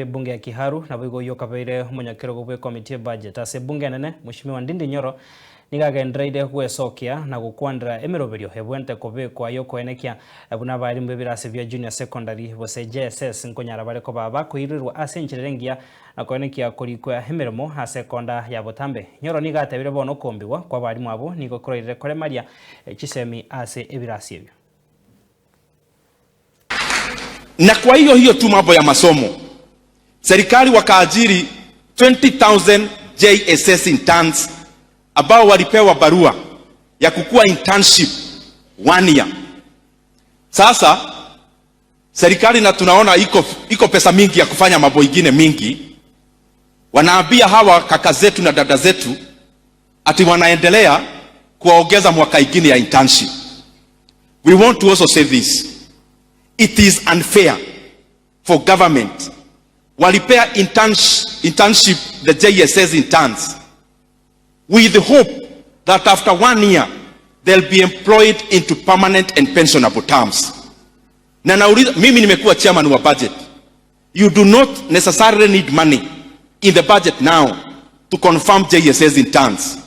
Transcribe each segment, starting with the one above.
Bunge ya Kiharu na bwigo yo kabaire munyakero gwe committee budget ase bunge nene Mheshimiwa NYORO nigagendereire gwesokia na gukwandira emiroberio ebwente kubikwa yo kwenekia abuna abarimu b'ebirase bya junior secondary bose JSS nkonyara bareko baba kuirirwa ase nchirengia na kwenekia kurikwa emirimo ase EKONDA ya BOTAMBE. NYORO nigatebire bono kombiwa kwa abarimu abo nigo kuroire kore maria chisemi ase ebirase ebyo. Na kwa hiyo tu mambo ya masomo, serikali wakaajiri 20,000 JSS interns ambao walipewa barua ya kukua internship 1 year. Sasa serikali na tunaona iko pesa mingi ya kufanya mambo ingine mingi, wanaambia hawa kaka zetu na dada zetu ati wanaendelea kuongeza mwaka ingine ya internship. We want to also say this. It is unfair for government walipea internship the JSS interns with the hope that after 1 year they'll be employed into permanent and pensionable terms. Na nauliza, mimi nimekuwa chairman wa budget. You do not necessarily need money in the budget now to confirm JSS interns.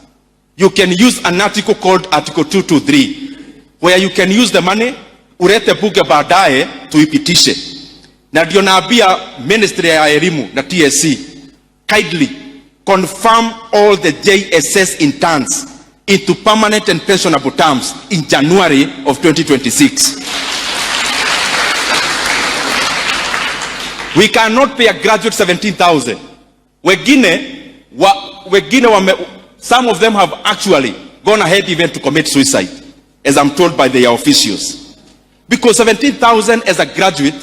You can use an article called Article 223 where you can use the money urete bunge baadaye tuipitishe. Na ndio naambia Ministry ya Elimu na TSC kindly confirm all the JSS interns into permanent and pensionable terms in January of 2026. We cannot pay a graduate 17,000. Some of them have actually gone ahead even to commit suicide, as I'm told by their officials. Because 17,000 as a graduate,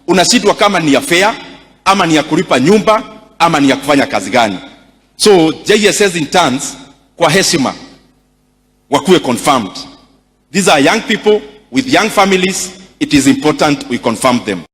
unashindwa kama ni ya fare, ama ni ya kulipa nyumba, ama ni ya kufanya kazi gani. So JSS interns kwa heshima wakuwe confirmed. These are young people with young families. It is important we confirm them.